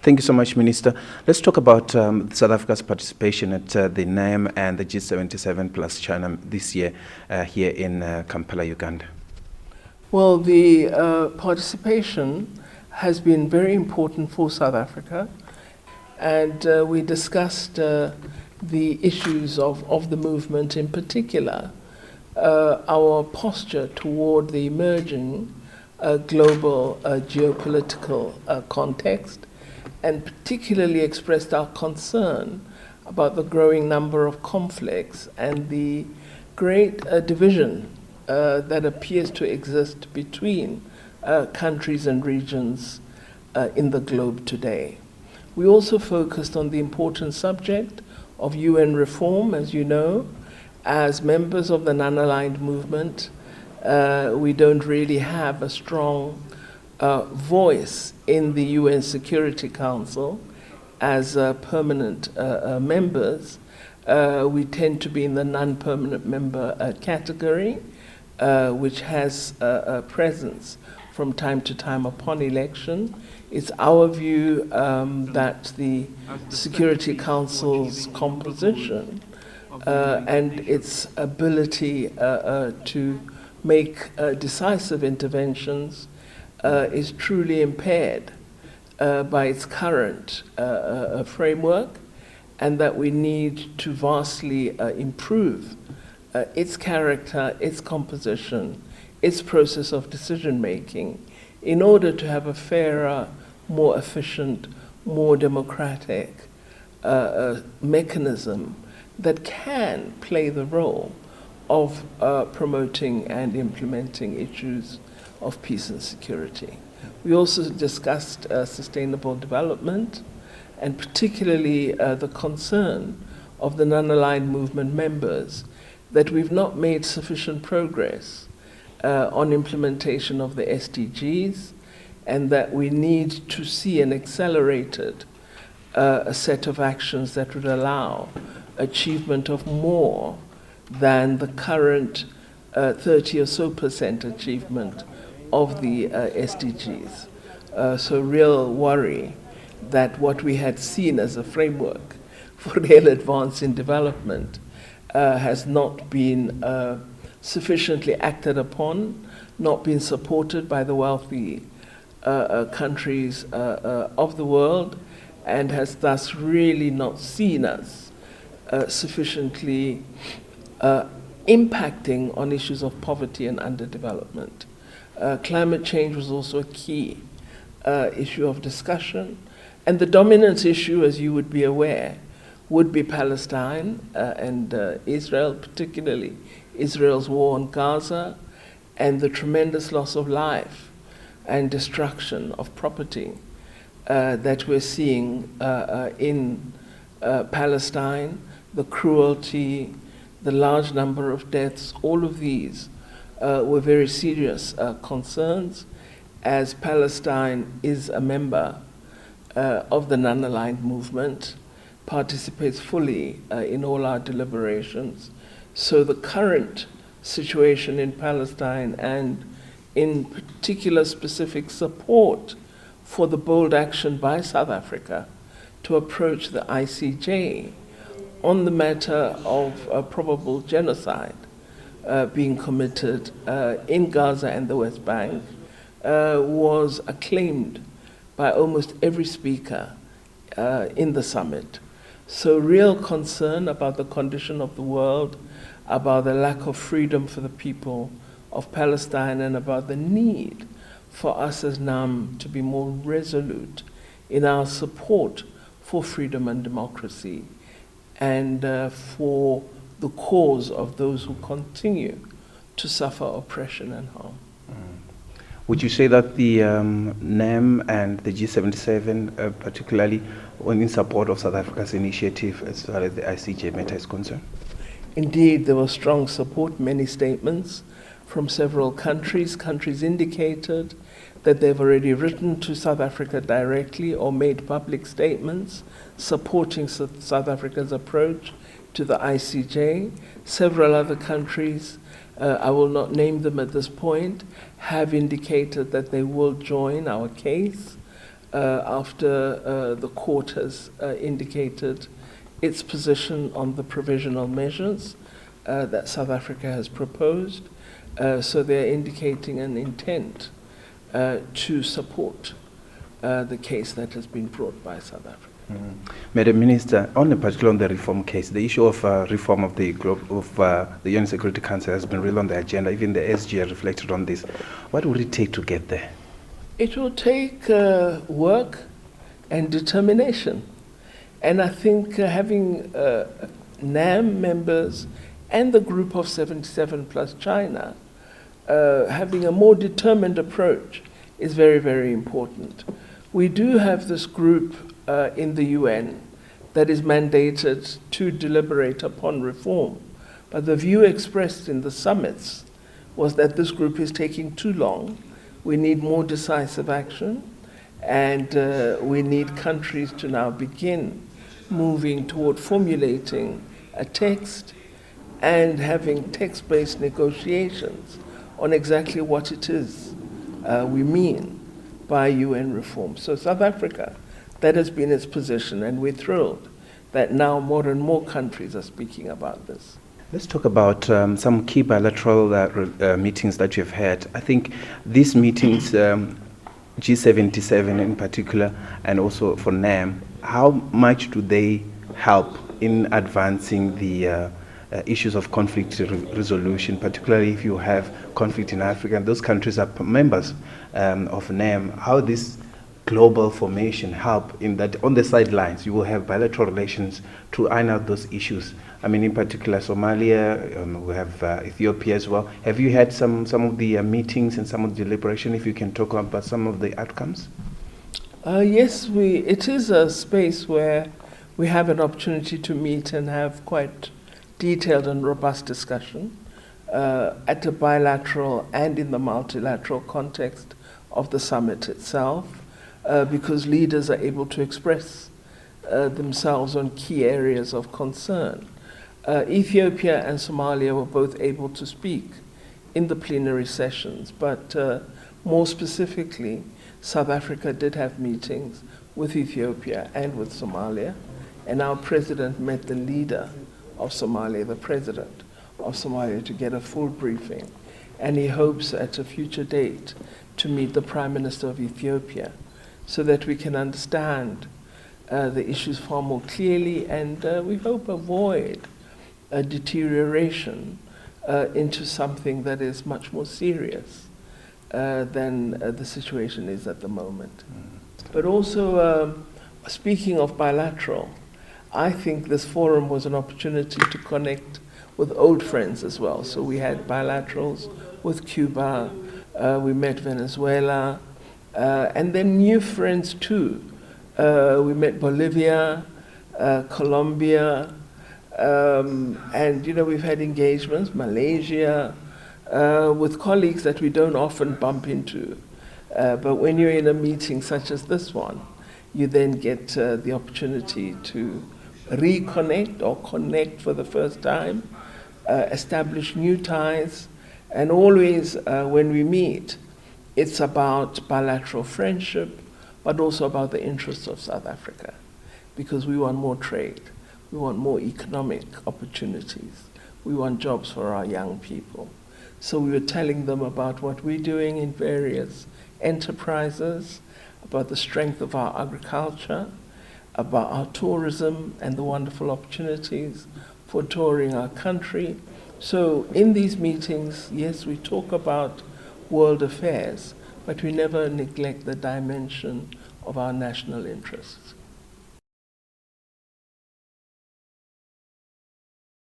Thank you so much, Minister. Let's talk about South Africa's participation at the NAM and the G77 plus China this year here in Kampala, Uganda. Well, the participation has been very important for South Africa, and we discussed the issues of the movement, in particular our posture toward the emerging global geopolitical context, and particularly expressed our concern about the growing number of conflicts and the great division that appears to exist between countries and regions in the globe today. We also focused on the important subject of UN reform. As you know, as members of the non-aligned movement, we don't really have a strong voice in the UN Security Council as permanent members. We tend to be in the non-permanent member category, which has a presence from time to time upon election. It's our view that the Security Council's composition and its ability to make decisive interventions is truly impaired by its current framework, and that we need to vastly improve its character, its composition, its process of decision-making, in order to have a fairer, more efficient, more democratic mechanism that can play the role of promoting and implementing issues of peace and security. We also discussed sustainable development, and particularly the concern of the non-aligned movement members that we've not made sufficient progress on implementation of the SDGs, and that we need to see an accelerated a set of actions that would allow achievement of more than the current 30 or so % achievement of the SDGs. So real worry that what we had seen as a framework for real advance in development has not been sufficiently acted upon, not been supported by the wealthy countries of the world, and has thus really not seen us sufficiently impacting on issues of poverty and underdevelopment. Climate change was also a key issue of discussion, and the dominant issue, as you would be aware, would be Palestine and Israel, particularly Israel's war on Gaza, and the tremendous loss of life and destruction of property that we're seeing in Palestine, the cruelty, the large number of deaths. All of these were very serious concerns, as Palestine is a member of the non-aligned movement, participates fully in all our deliberations. So the current situation in Palestine, and in particular specific support for the bold action by South Africa to approach the ICJ on the matter of probable genocide being committed in Gaza and the West Bank, was acclaimed by almost every speaker in the summit. So real concern about the condition of the world, about the lack of freedom for the people of Palestine, and about the need for us as NAM to be more resolute in our support for freedom and democracy, and for the cause of those who continue to suffer oppression and harm. Would you say that the NAM and the G77, particularly in support of South Africa's initiative as far as the ICJ matter is concerned? Indeed, there was strong support, many statements from several countries. Countries indicated that they've already written to South Africa directly or made public statements supporting South Africa's approach to the ICJ. Several other countries, I will not name them at this point, have indicated that they will join our case. after the court has indicated its position on the provisional measures that South Africa has proposed. So they're indicating an intent to support the case that has been brought by South Africa. Madam Minister, particularly on the reform case, the issue of reform of the UN Security Council has been really on the agenda. Even the SG reflected on this. What would it take to get there? It will take work and determination. And I think having NAM members and the group of 77 plus China having a more determined approach is very, very important. We do have this group in the UN that is mandated to deliberate upon reform. But the view expressed in the summits was that this group is taking too long. We need more decisive action, and we need countries to now begin moving toward formulating a text and having text-based negotiations on exactly what it is we mean by UN reform. So South Africa, that has been its position, and we're thrilled that now more and more countries are speaking about this. Let's talk about some key bilateral meetings that you've had. I think these meetings, G77 in particular, and also for NAM, how much do they help in advancing the issues of conflict resolution, particularly if you have conflict in Africa, and those countries are members of NAM? How this global formation help in that on the sidelines you will have bilateral relations to iron out those issues? I mean, in particular Somalia, we have Ethiopia as well. Have you had some of the meetings and some of the deliberation, if you can talk about some of the outcomes? Yes, it is a space where we have an opportunity to meet and have quite detailed and robust discussion at the bilateral and in the multilateral context of the summit itself, because leaders are able to express themselves on key areas of concern. Ethiopia and Somalia were both able to speak in the plenary sessions, but more specifically, South Africa did have meetings with Ethiopia and with Somalia, and our president met the leader of Somalia, the president of Somalia, to get a full briefing, and he hopes at a future date to meet the Prime Minister of Ethiopia so that we can understand the issues far more clearly, and we hope avoid a deterioration into something that is much more serious than the situation is at the moment. But also, speaking of bilateral, I think this forum was an opportunity to connect with old friends as well. So we had bilaterals with Cuba, we met Venezuela, and then new friends too. We met Bolivia, Colombia, and we've had engagements, Malaysia, with colleagues that we don't often bump into. But when you're in a meeting such as this one, you then get the opportunity to reconnect or connect for the first time, establish new ties, and always when we meet, it's about bilateral friendship, but also about the interests of South Africa, because we want more trade, we want more economic opportunities, we want jobs for our young people. So we were telling them about what we're doing in various enterprises, about the strength of our agriculture, about our tourism and the wonderful opportunities for touring our country. So in these meetings, yes, we talk about world affairs, but we never neglect the dimension of our national interests.